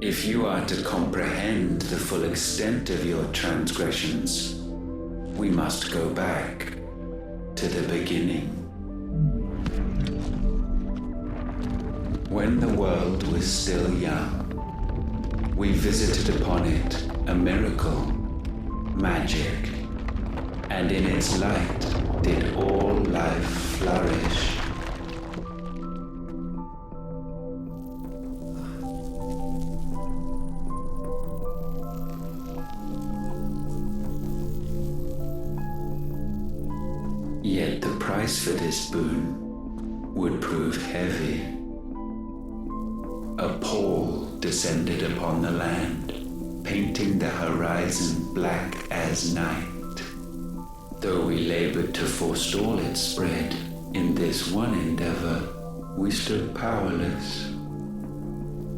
If you are to comprehend the full extent of your transgressions, we must go back to the beginning. When the world was still young, we visited upon it a miracle, magic, and in its light did all life flourish. Yet the price for this boon would prove heavy. A pall descended upon the land, painting the horizon black as night. Though we labored to forestall its spread, in this one endeavor we stood powerless.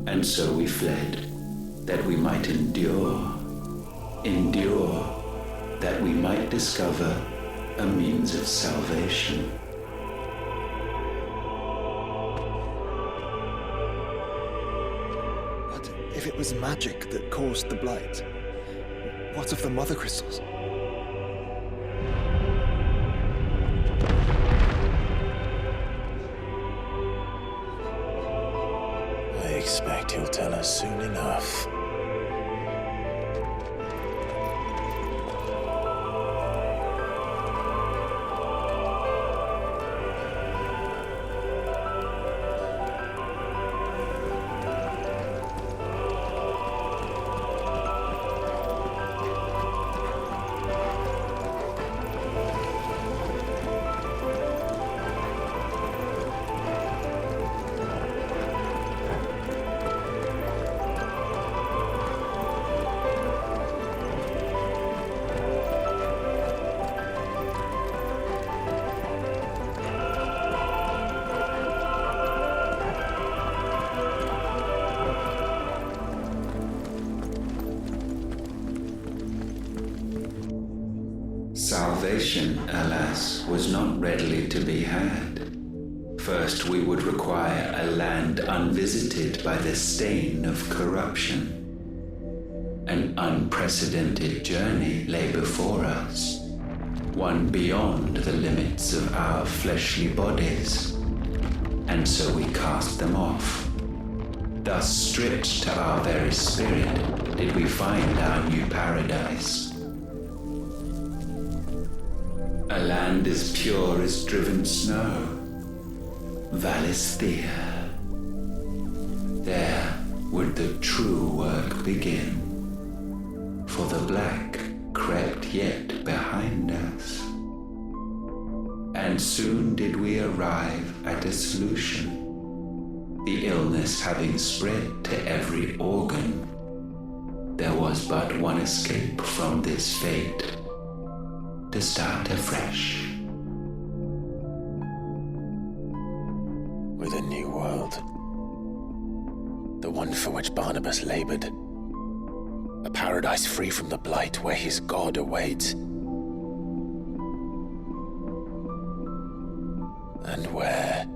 And so we fled, that we might endure, that we might discover a means of salvation. But if it was magic that caused the blight, what of the mother crystals? I expect he'll tell us soon enough. Salvation, alas, was not readily to be had. First, we would require a land unvisited by the stain of corruption. An unprecedented journey lay before us, one beyond the limits of our fleshly bodies, and so we cast them off. Thus, stripped to our very spirit, did we find our new paradise. A land as pure as driven snow, Valisthea. There would the true work begin, for the black crept yet behind us. And soon did we arrive at a solution. The illness having spread to every organ, there was but one escape from this fate: to start afresh. With a new world. The one for which Barnabas labored. A paradise free from the blight where his God awaits. And where,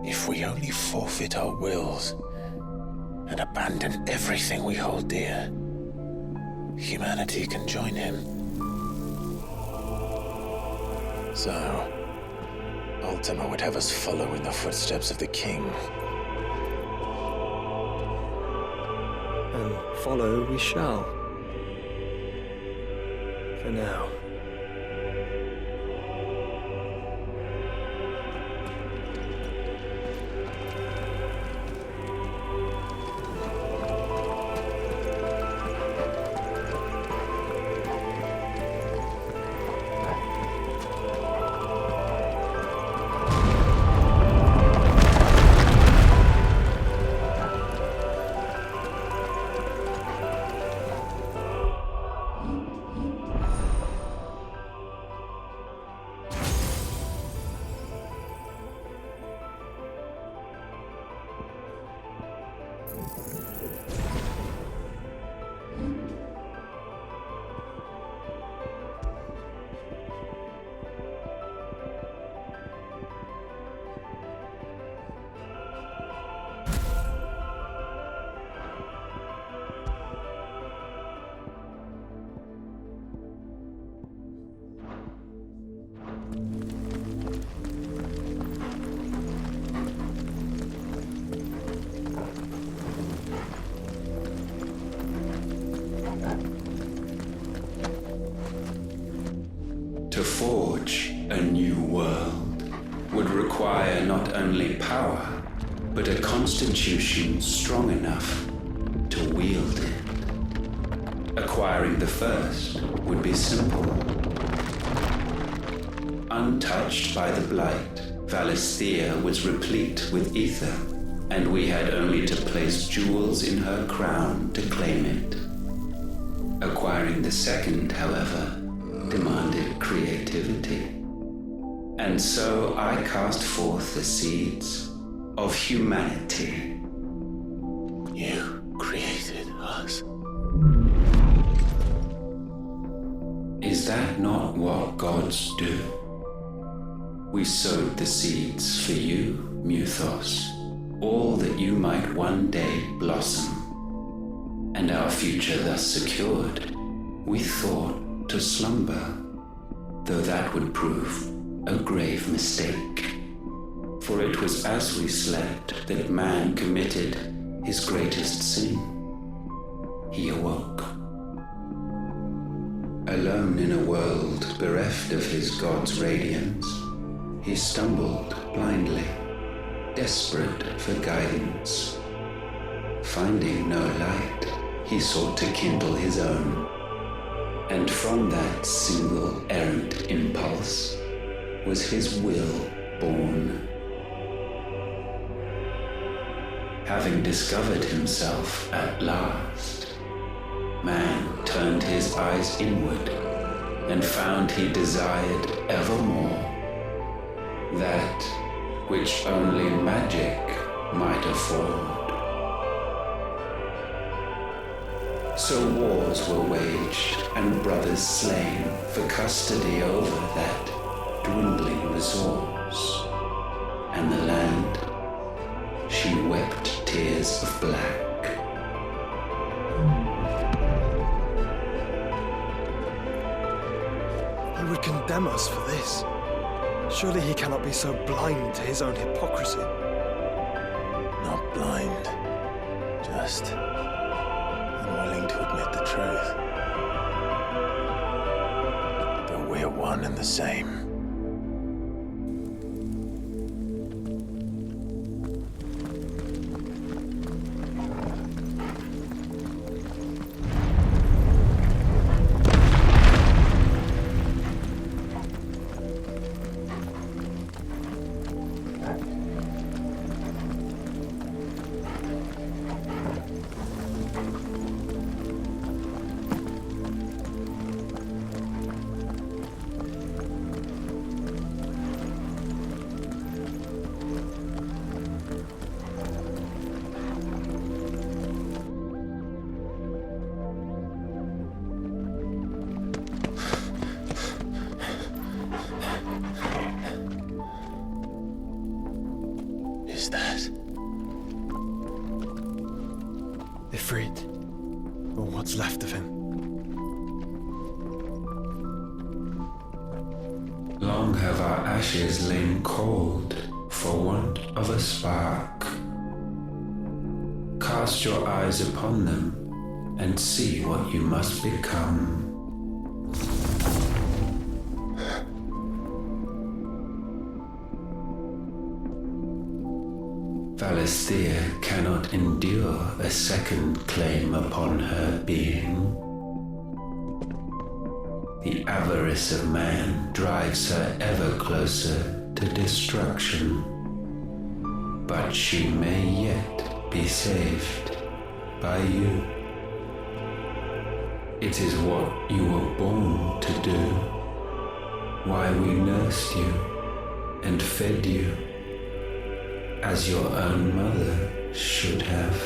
if we only forfeit our wills and abandon everything we hold dear, humanity can join him. So, Ultima would have us follow in the footsteps of the king. And follow we shall. For now. To forge a new world would require not only power, but a constitution strong enough to wield it. Acquiring the first would be simple. Untouched by the blight, Valisthea was replete with ether, and we had only to place jewels in her crown to claim it. Acquiring the second, however, demanded creativity. And so I cast forth the seeds of humanity. You created us. Is that not what gods do? We sowed the seeds for you, Muthos, all that you might one day blossom. And our future thus secured, we thought to slumber, though that would prove a grave mistake. For it was as we slept that man committed his greatest sin. He awoke. Alone in a world bereft of his God's radiance, he stumbled blindly, desperate for guidance. Finding no light, he sought to kindle his own. And from that single errant impulse was his will born. Having discovered himself at last, man turned his eyes inward and found he desired evermore that which only magic might afford. So wars were waged and brothers slain for custody over that dwindling resource, and the land, she wept tears of black. He would condemn us for this. Surely he cannot be so blind to his own hypocrisy. Not blind, just unwilling to admit the truth. But we're one and the same. Is that Ifrit, or what's left of him. Long have our ashes lain cold for want of a spark. Cast your eyes upon them and see what you must become. Valisthea cannot endure a second claim upon her being. The avarice of man drives her ever closer to destruction. But she may yet be saved by you. It is what you were born to do, why we nursed you and fed you, as your own mother should have.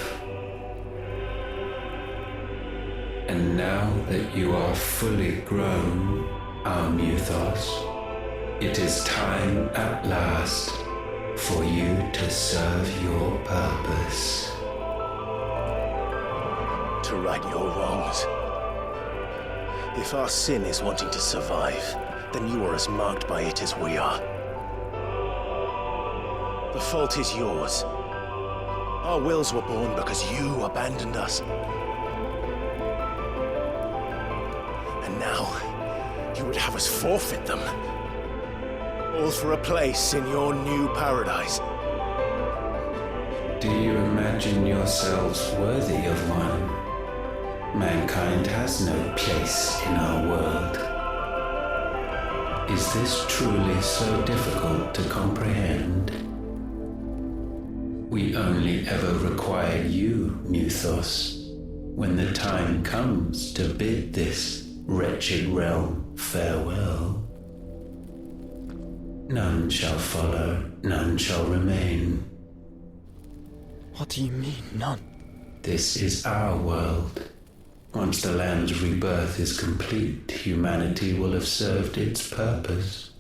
And now that you are fully grown, our Muthos, it is time at last for you to serve your purpose. to right your wrongs? If our sin is wanting to survive, then you are as marked by it as we are. The fault is yours. Our wills were born because you abandoned us. And now, You would have us forfeit them. All for a place in your new paradise. Do you imagine yourselves worthy of one? Mankind has no place in our world. Is this truly so difficult to comprehend? We only ever require you, Muthos, when the time comes to bid this wretched realm farewell. None shall follow, none shall remain. What do you mean, none? This is our world. Once the land's rebirth is complete, humanity will have served its purpose.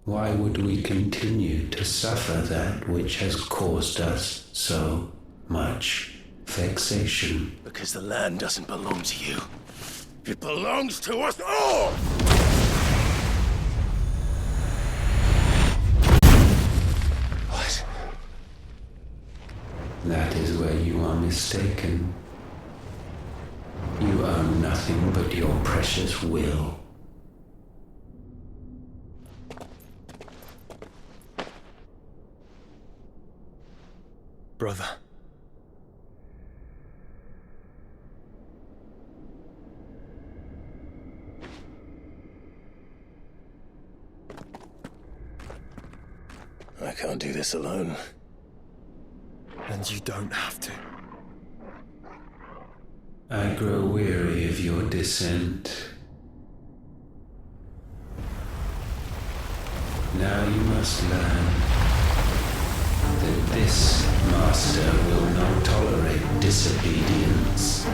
Why would we continue to suffer that which has caused us so much vexation? Because the land doesn't belong to you. It belongs to us all! What? That is where you are mistaken. You own nothing but your precious will. Brother. I can't do this alone. And you don't have to. I grow weary of your dissent. Now you must learn that this master will not tolerate disobedience.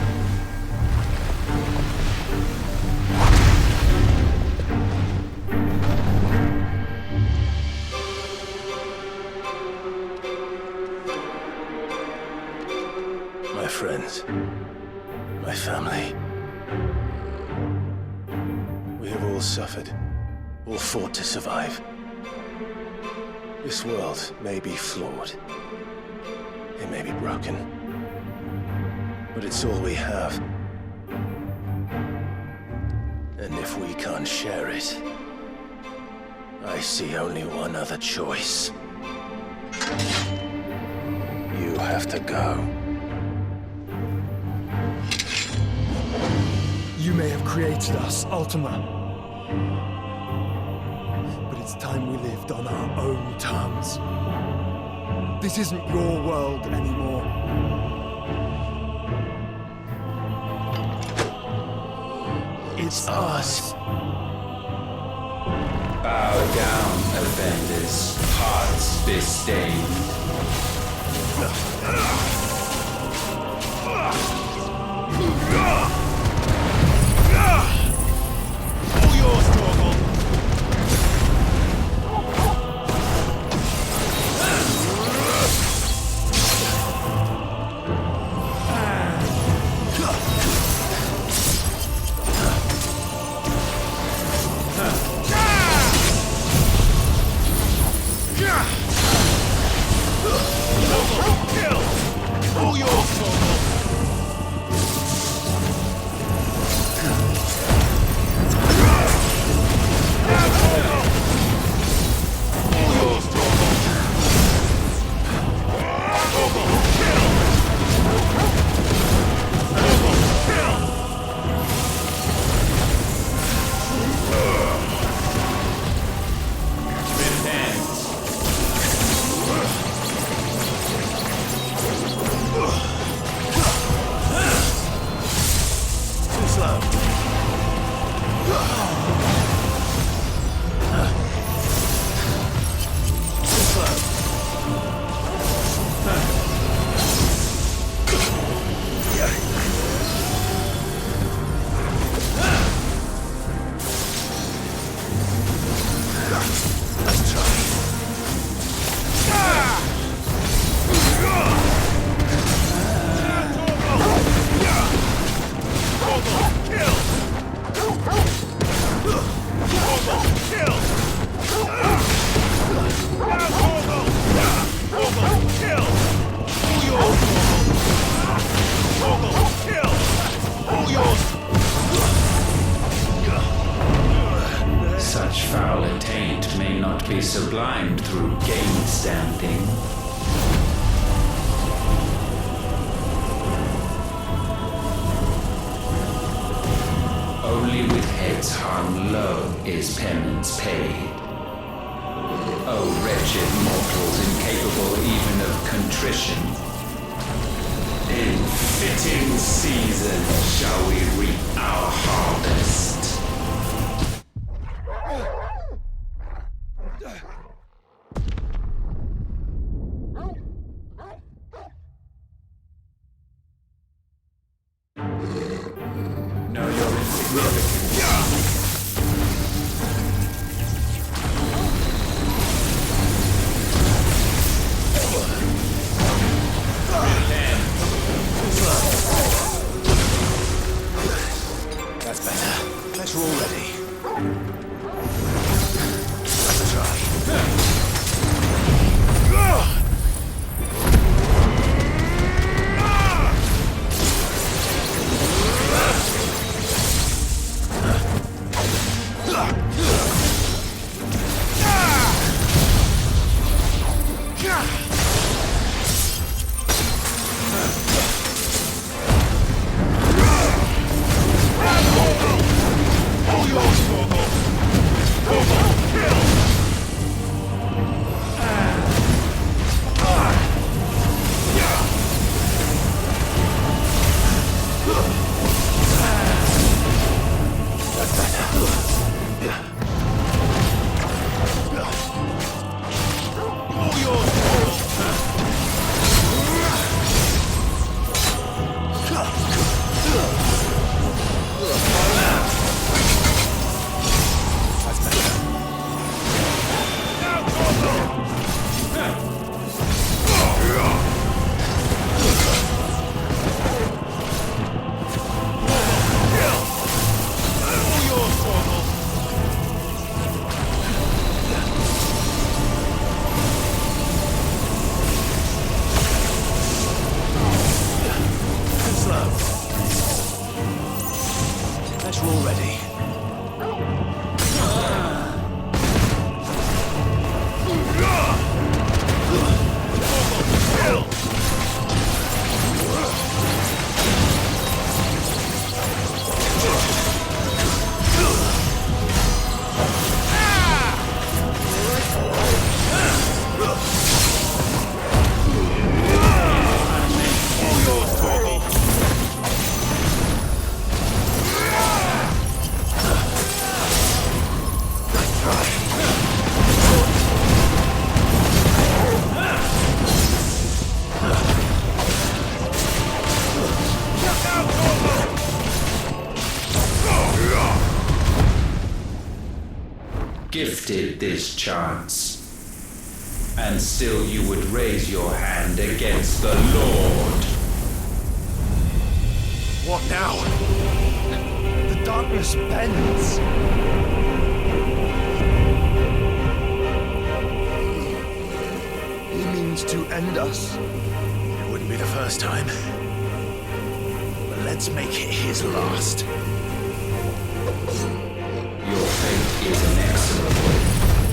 My friends, my family. We have all suffered, all fought to survive. This world may be flawed. It may be broken. But it's all we have. And if we can't share it, I see only one other choice. You have to go. You may have created us, Ultima. But it's time we lived on our own terms. This isn't your world anymore. It's ours. Bow down, offenders, hearts disdained. All yours, Torgal. Kill! foul taint may not be sublimed through game standing. Only with heads hung low is penance paid. O wretched mortals incapable even of contrition, in fitting season shall we reap our harvest. Know your insignificance. That's better. Better already. Let's try. Better already. Gifted this chance, and still you would raise your hand against the Lord. What now? The darkness bends. He means to end us. It wouldn't be the first time. But let's make it his last. Your fate is inexorable.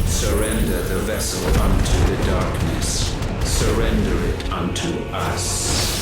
Surrender the vessel unto the darkness. Surrender it unto us.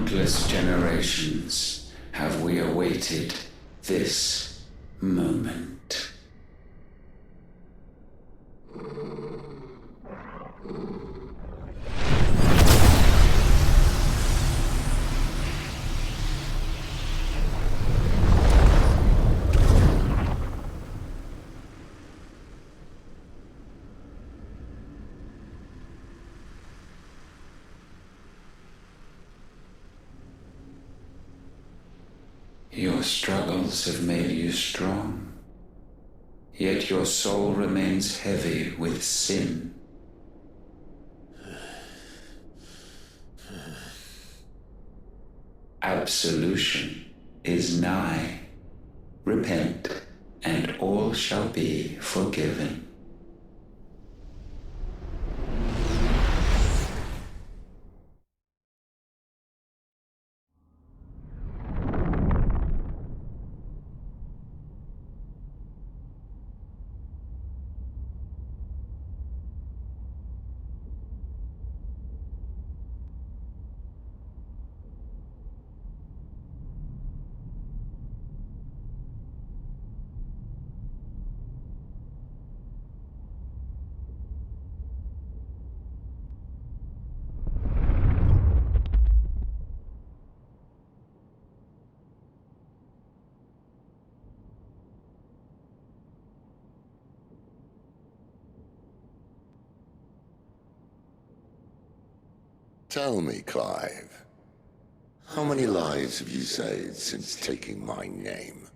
countless generations have we awaited this moment. Your struggles have made you strong, yet your soul remains heavy with sin. Absolution is nigh. Repent, and all shall be forgiven. Tell me, Clive, how many lives have you saved since taking my name?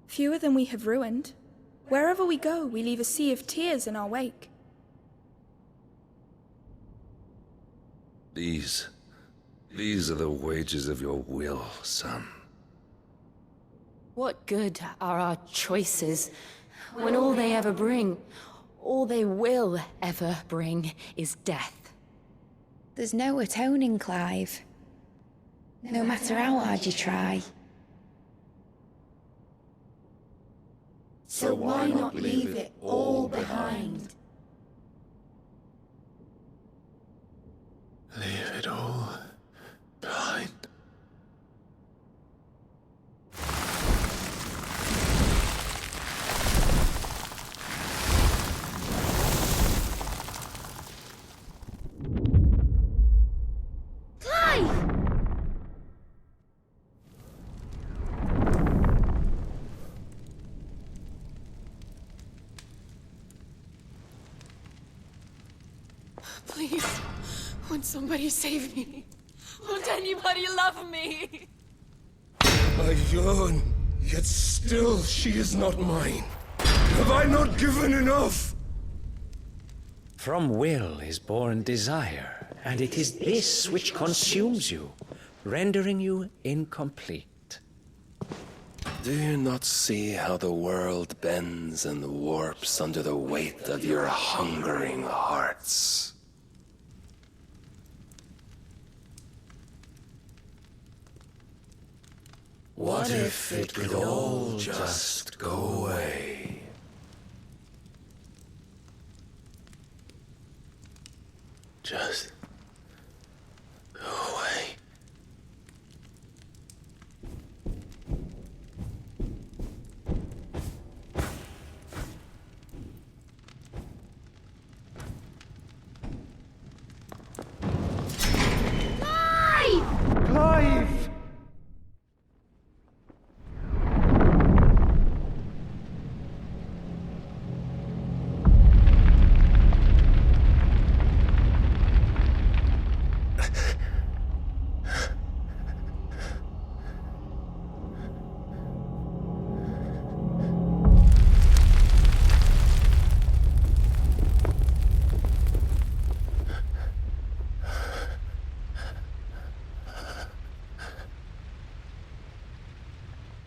Fewer than we have ruined. Wherever we go, we leave a sea of tears in our wake. These are the wages of your will, son. What good are our choices when all they ever bring, all they will ever bring, is death? There's no atoning, Clive. No matter how hard you try. So why not leave it all behind? Leave it all behind. Please, won't somebody save me? Won't anybody love me? I yearn, yet still she is not mine. Have I not given enough? From will is born desire, and it is this which consumes you, rendering you incomplete. Do you not see how the world bends and warps under the weight of your hungering hearts? What if it could all just go away? Just go away. Clive!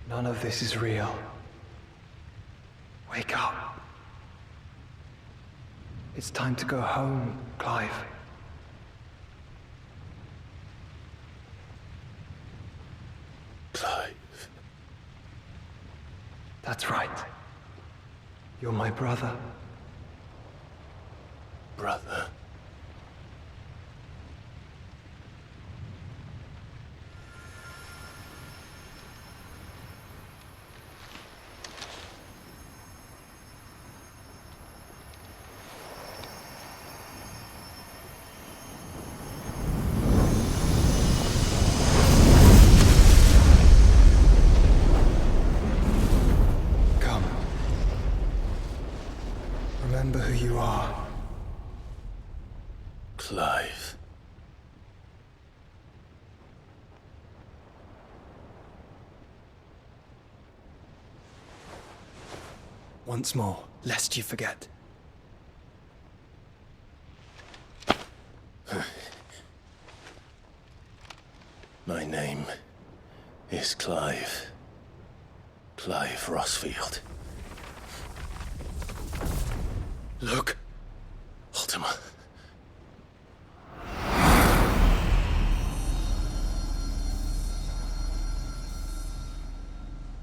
None of this is real. Wake up. It's time to go home, Clive. Clive. That's right. You're my brother. Brother. Remember who you are. Clive. Once more, lest you forget. My name is Clive. Clive Rossfield. Look. Ultima.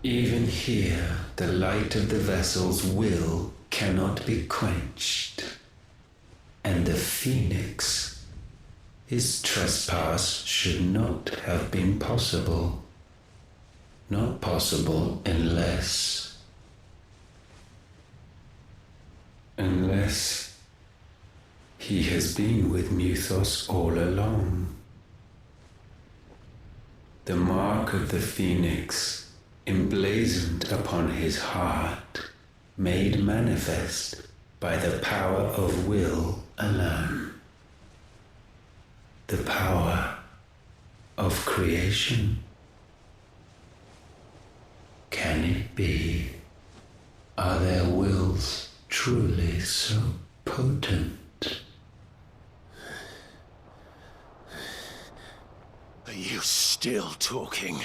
Even here, the light of the vessel's will cannot be quenched. And the Phoenix, his trespass should not have been possible. Not possible unless he has been with Muthos all along. The mark of the Phoenix, emblazoned upon his heart, made manifest by the power of will alone. The power of creation. Can it be? Are their wills truly so potent? Are you still talking?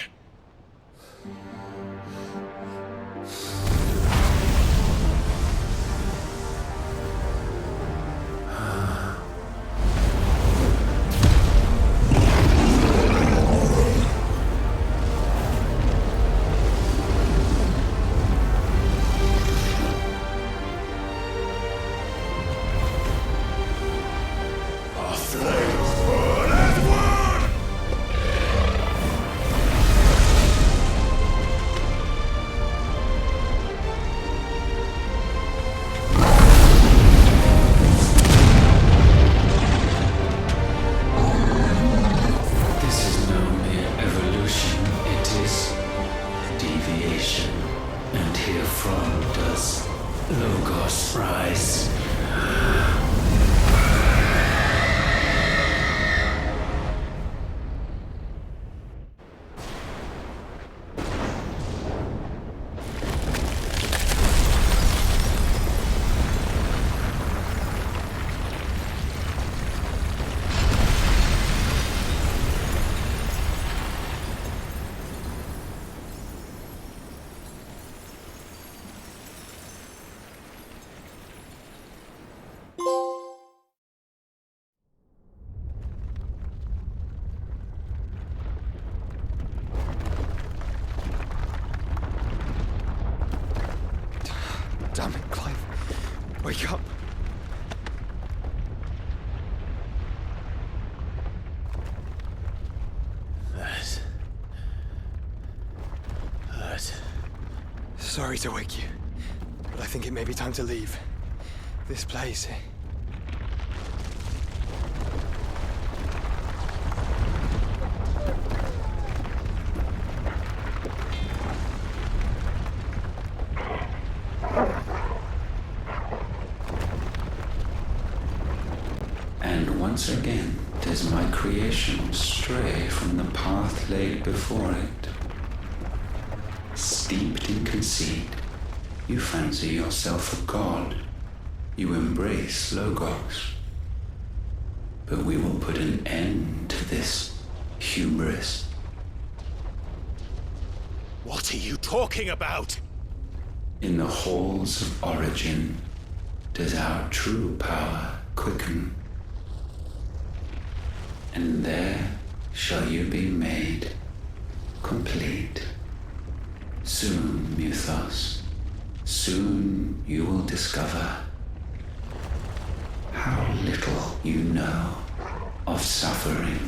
Damn it, Clive. Wake up. That hurt. Sorry to wake you, but I think it may be time to leave. This place. And once again does my creation stray from the path laid before it. Steeped in conceit, you fancy yourself a god. You embrace Logos. But we will put an end to this hubris. What are you talking about? In the halls of origin does our true power quicken. And there shall you be made complete. Soon, Muthos, soon you will discover how little you know of suffering.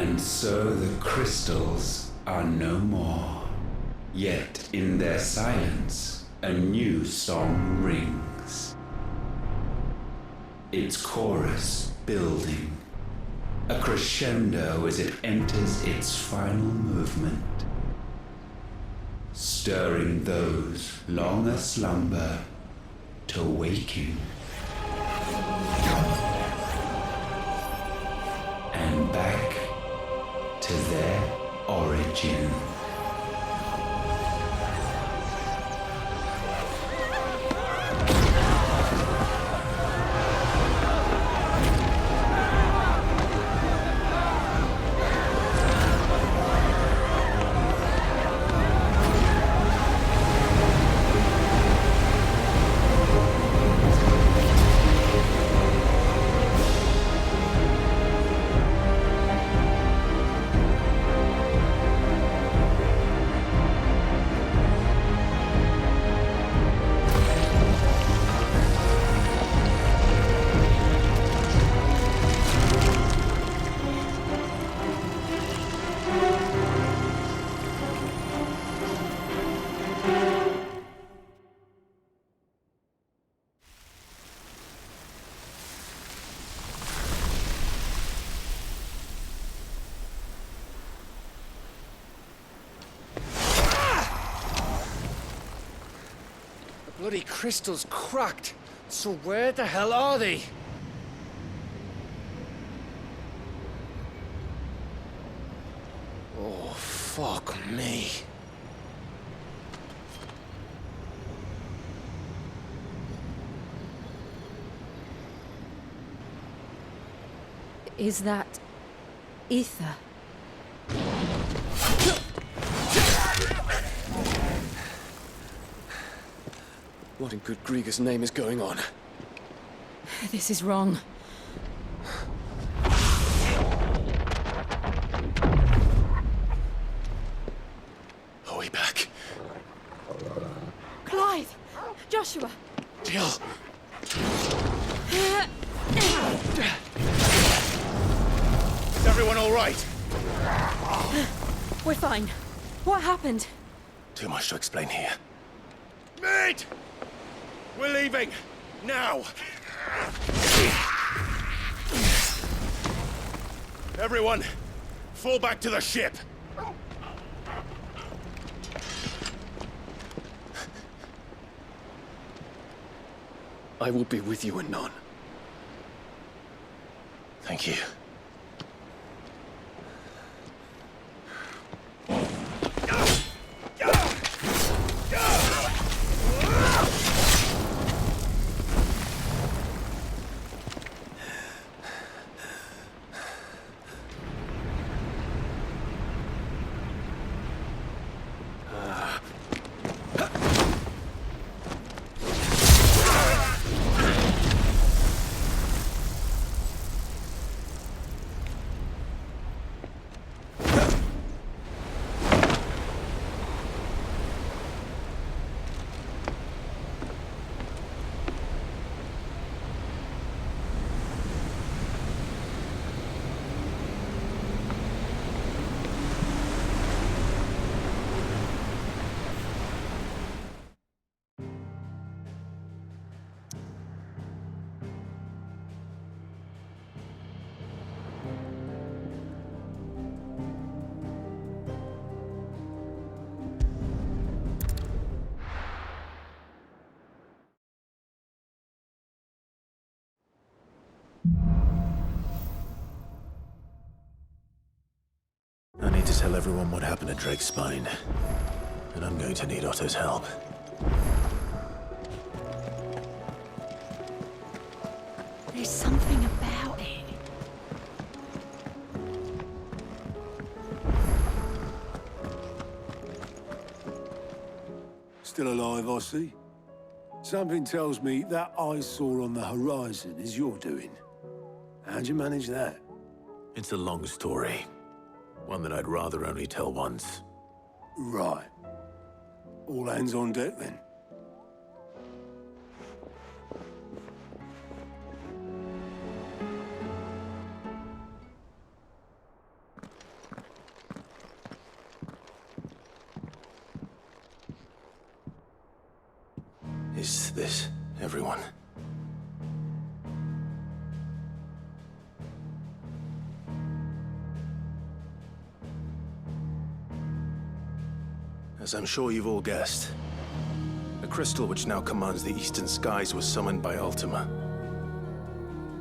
And so the crystals are no more. Yet in their silence, a new song rings. Its chorus building, a crescendo as it enters its final movement, stirring those long aslumber to waking. And back to their origin. Bloody crystal's cracked. So where the hell are they? Oh, fuck me. Is that ether? What in good Grieger's name is going on? This is wrong. Are we back? Clive! Joshua! Jill! Is everyone all right? We're fine. What happened? Too much to explain here. Mate! We're leaving! Now! Everyone, fall back to the ship! I will be with you anon. Thank you. I need to tell everyone what happened at Drake's Spine. And I'm going to need Otto's help. There's something about it. Still alive, I see. Something tells me that eyesore on the horizon is your doing. How'd you manage that? It's a long story. One that I'd rather only tell once. Right. All hands on deck, then. Is this everyone? As I'm sure you've all guessed, the crystal which now commands the eastern skies was summoned by Ultima.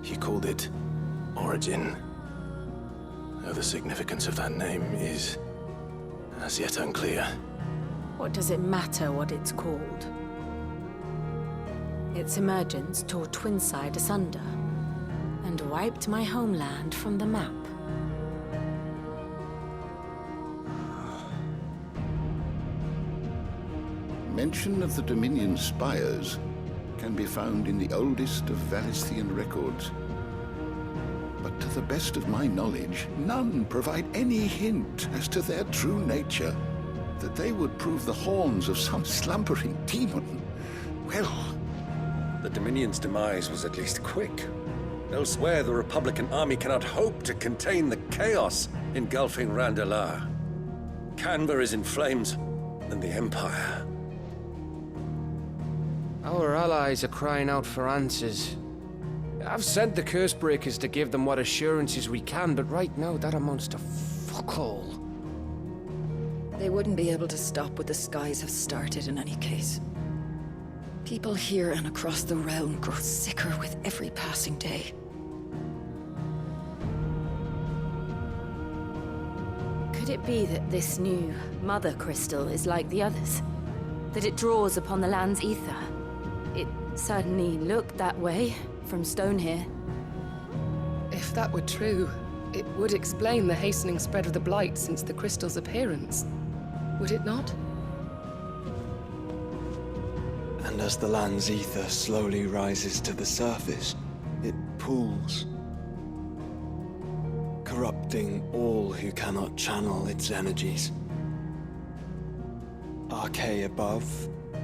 He called it Origin. Though the significance of that name is as yet unclear. What does it matter what it's called? Its emergence tore Twinside asunder and wiped my homeland from the map. Mention of the Dominion spires can be found in the oldest of Valisthian records. But to the best of my knowledge, none provide any hint as to their true nature. That they would prove the horns of some slumbering demon. Well... The Dominion's demise was at least quick. Elsewhere, the Republican army cannot hope to contain the chaos engulfing Randalar. Canva is in flames, and the Empire. Our allies are crying out for answers. I've sent the Cursebreakers to give them what assurances we can, but right now that amounts to fuck all. They wouldn't be able to stop what the skies have started in any case. People here and across the realm grow sicker with every passing day. Could it be that this new Mother Crystal is like the others? That it draws upon the land's ether? It certainly looked that way from stone here. If that were true, it would explain the hastening spread of the Blight since the crystal's appearance. Would it not? And as the land's ether slowly rises to the surface, it pools, corrupting all who cannot channel its energies. Archae above,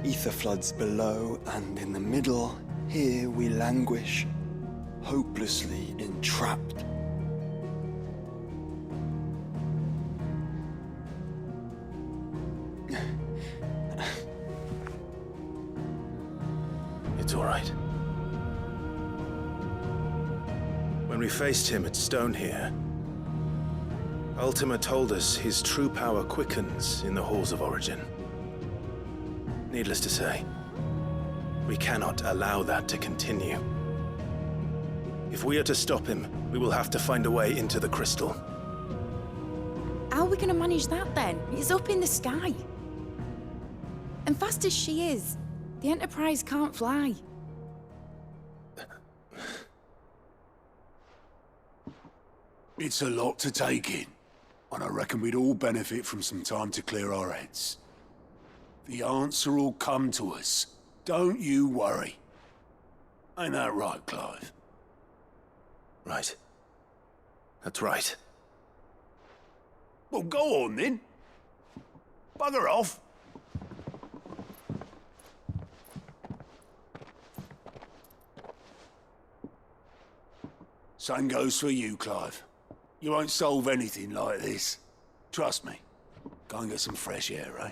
ether floods below, and in the middle, here we languish, hopelessly entrapped. It's all right. When we faced him at Stone here, Ultima told us his true power quickens in the halls of Origin. Needless to say, we cannot allow that to continue. If we are to stop him, we will have to find a way into the crystal. How are we gonna manage that then? It's up in the sky. And fast as she is, the Enterprise can't fly. It's a lot to take in, and I reckon we'd all benefit from some time to clear our heads. The answer will come to us. Don't you worry. Ain't that right, Clive? Right. That's right. Well, go on then. Bugger off. Same goes for you, Clive. You won't solve anything like this. Trust me. Go and get some fresh air, eh?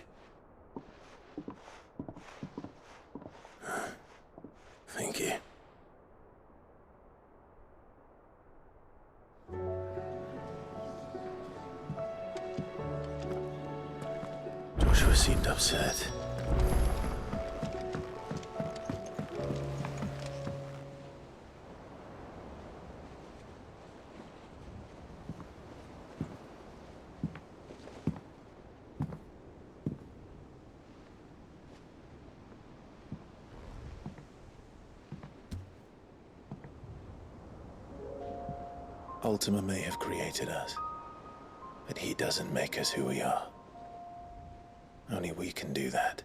Thank you. Joshua seemed upset. Ultima may have created us, but he doesn't make us who we are. Only we can do that.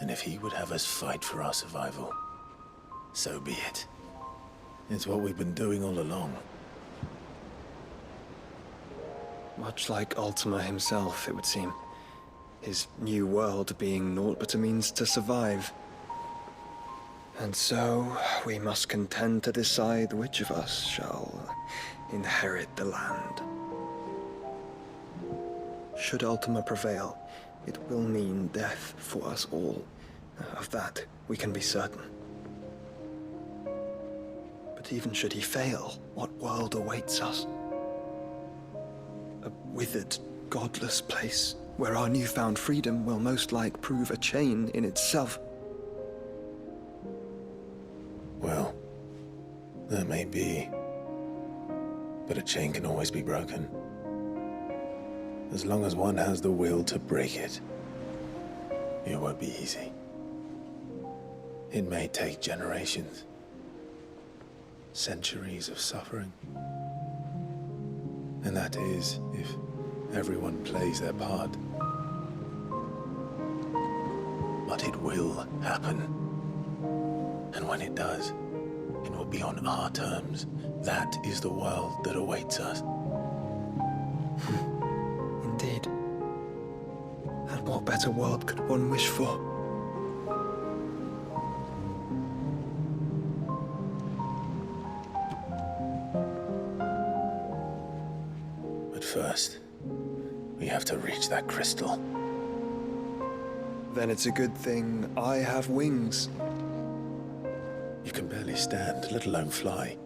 And if he would have us fight for our survival, so be it. It's what we've been doing all along. Much like Ultima himself, it would seem. His new world being naught but a means to survive. And so, we must contend to decide which of us shall inherit the land. Should Ultima prevail, it will mean death for us all, Of that, we can be certain. But even should he fail, what world awaits us? A withered, godless place where our newfound freedom will most like prove a chain in itself. Well, that may be. But a chain can always be broken. As long as one has the will to break it. It won't be easy. It may take generations. Centuries of suffering. And that is, if everyone plays their part. But it will happen. And when it does, it will be on our terms. That is the world that awaits us. Indeed. And what better world could one wish for? But first, we have to reach that crystal. Then it's a good thing I have wings. You can barely stand, let alone fly.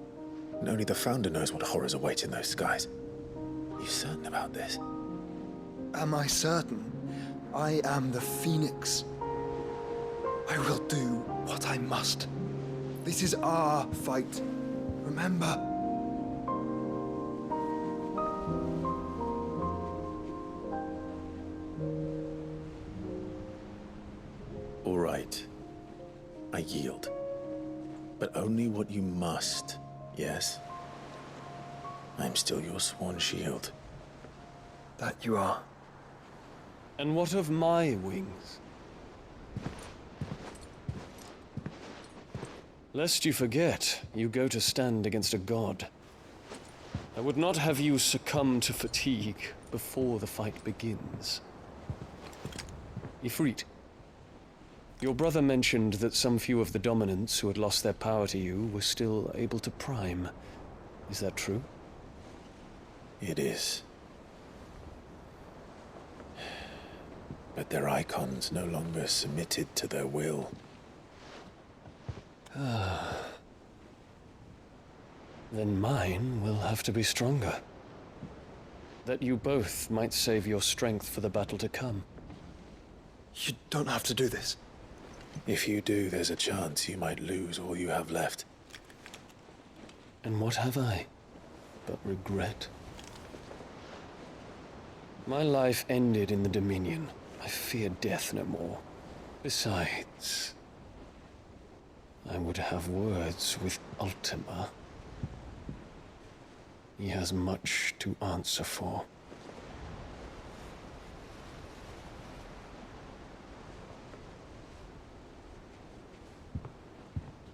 And only the Founder knows what horrors await in those skies. You certain about this? Am I certain? I am the Phoenix. I will do what I must. This is our fight. Remember? All right. I yield. But only what you must, yes? I'm still your sworn shield. That you are. And what of my wings? Lest you forget, you go to stand against a god. I would not have you succumb to fatigue before the fight begins. Ifrit, your brother mentioned that some few of the dominants who had lost their power to you were still able to prime. Is that true? It is. But their icons no longer submitted to their will. Then mine will have to be stronger. That you both might save your strength for the battle to come. You don't have to do this. If you do, there's a chance you might lose all you have left. And what have I but regret? My life ended in the Dominion. I fear death no more. Besides, I would have words with Ultima. He has much to answer for.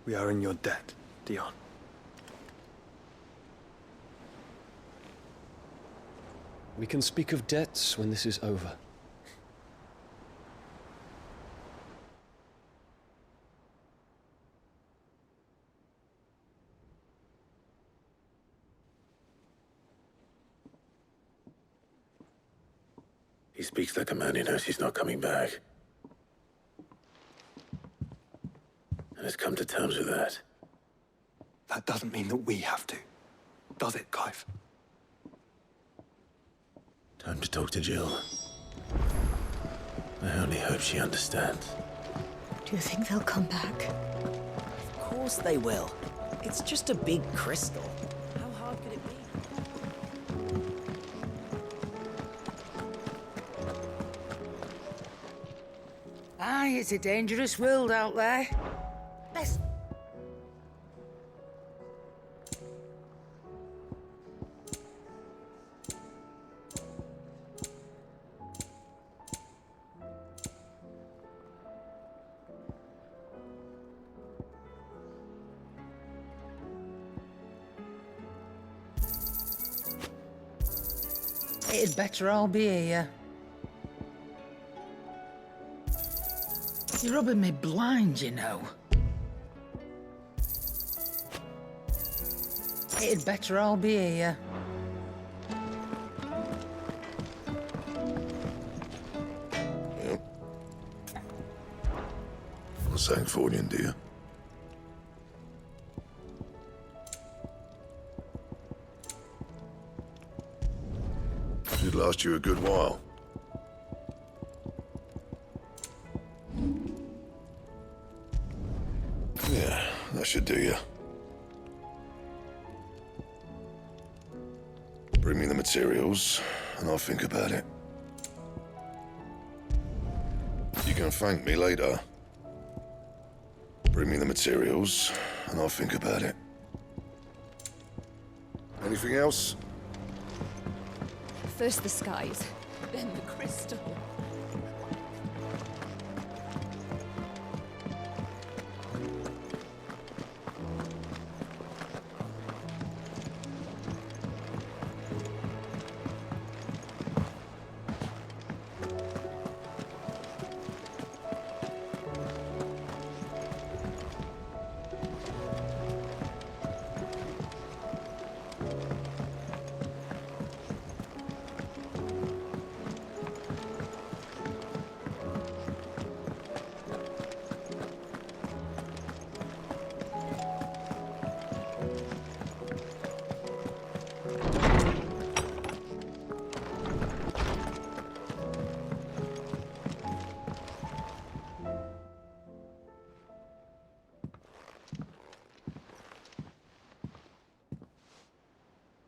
We are in your debt, Dion. We can speak of debts when this is over. He speaks like a man who knows he's not coming back. And has come to terms with that. That doesn't mean that we have to, does it, Clive? Time to talk to Jill. I only hope she understands. Do you think they'll come back? Of course they will. It's just a big crystal. How hard could it be? Aye, it's a dangerous world out there. Let's... It'd better all be here. You're rubbing me blind, you know. It'd better all be here. Sanktfornian, do you? Should last you a good while. Yeah, that should do you. Bring me the materials, and I'll think about it. You can thank me later. Bring me the materials, and I'll think about it. Anything else? First the skies, then the crystal.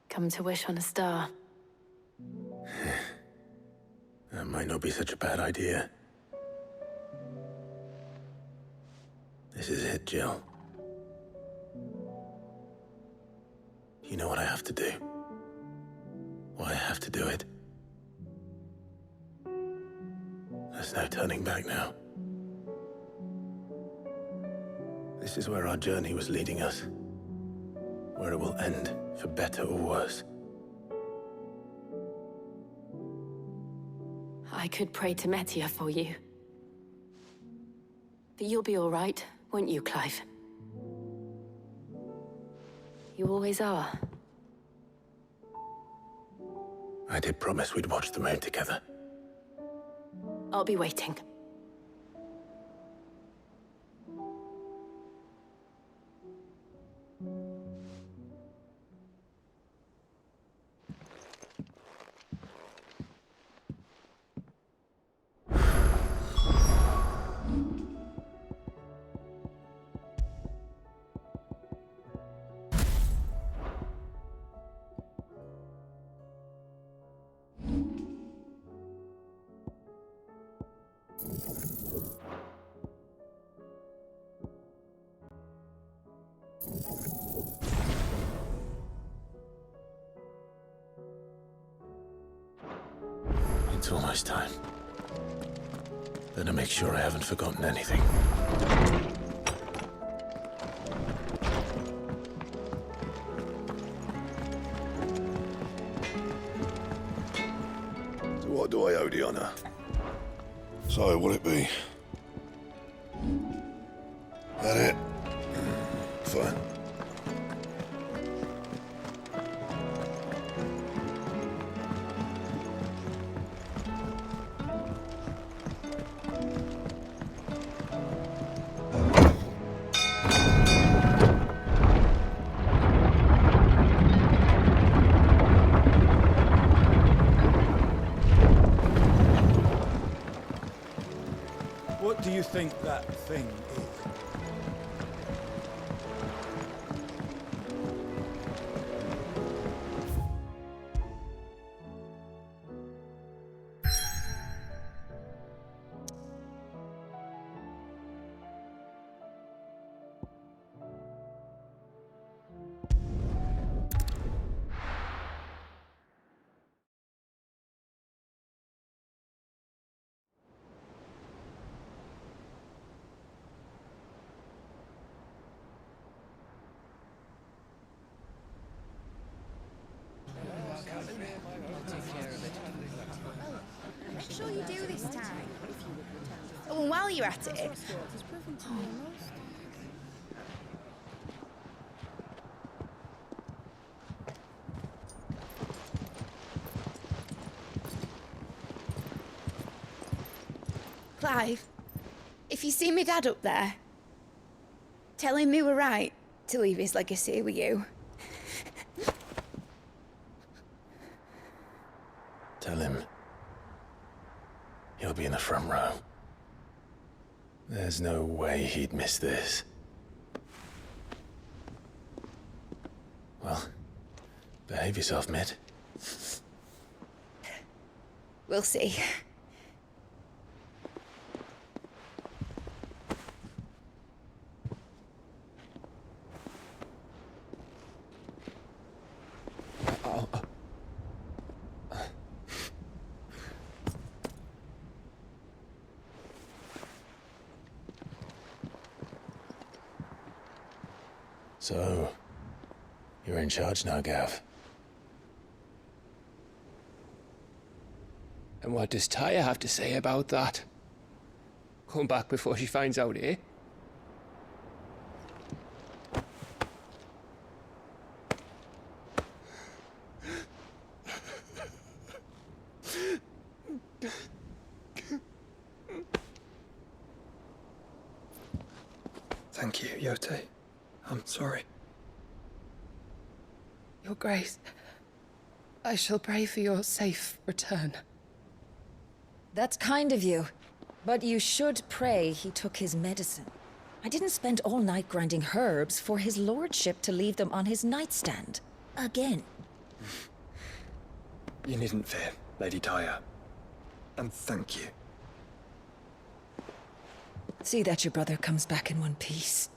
Come to wish on a star. That might not be such a bad idea. This is it, Jill. You know what I have to do. Why I have to do it. There's no turning back now. This is where our journey was leading us. Where it will end, for better or worse. I could pray to Metia for you. But you'll be all right, won't you, Clive? You always are. I did promise we'd watch the moon together. I'll be waiting. It's almost time. Better make sure I haven't forgotten anything. So what do I owe the honor? So, will it be? That it? Fine. What do you think that thing is? Make sure you do this time. Oh, and while you're at it... Clive, if you see me dad up there, Tell him we were right to leave his legacy with you. Tell him he'll be in the front row. There's no way he'd miss this. Well, behave yourself, Mitt. We'll see. So, you're in charge now, Gav. And what does Tyre have to say about that? Come back before she finds out, eh? Thank you, Yote. I'm sorry. Your Grace, I shall pray for your safe return. That's kind of you. But you should pray he took his medicine. I didn't spend all night grinding herbs for his lordship to leave them on his nightstand. Again. You needn't fear, Lady Tyre. And thank you. See that your brother comes back in one piece.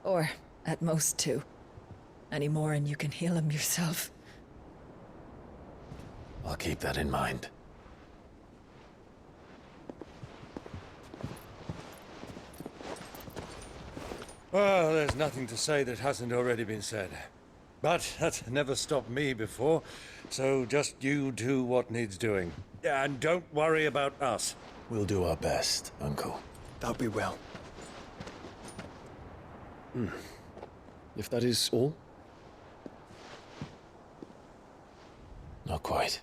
Or, at most, two. Any more and you can heal him yourself. I'll keep that in mind. Well, there's nothing to say that hasn't already been said. But that's never stopped me before, so just you do what needs doing. And don't worry about us. We'll do our best, Uncle. That'll be well. If that is all? Not quite.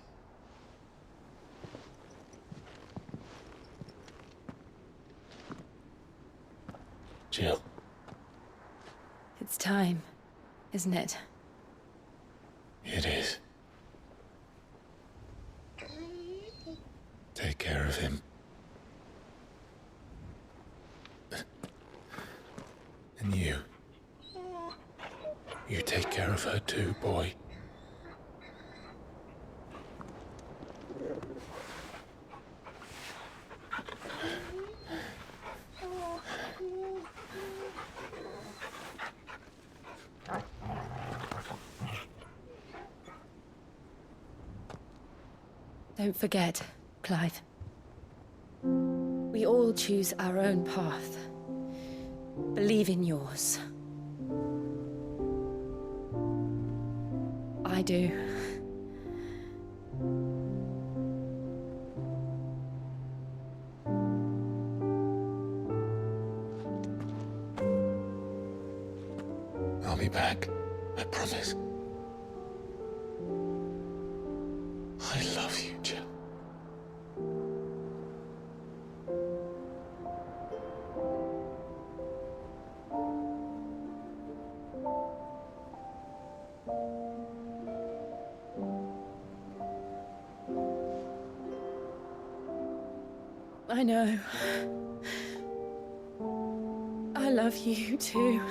Jill. It's time, isn't it? It is. Take care of him. And you. You take care of her too, boy. Don't forget, Clive. We all choose our own path. Believe in yours. I do. I'll be back. I promise. I love you, Jill. I know. I love you too.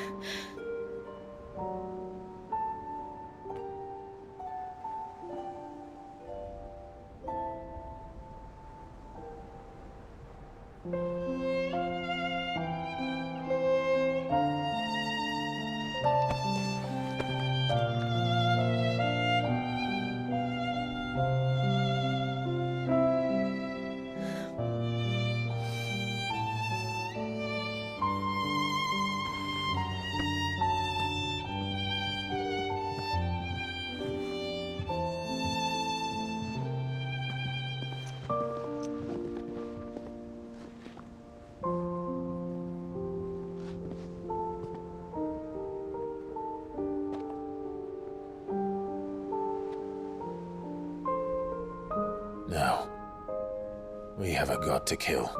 Now, we have a god to kill.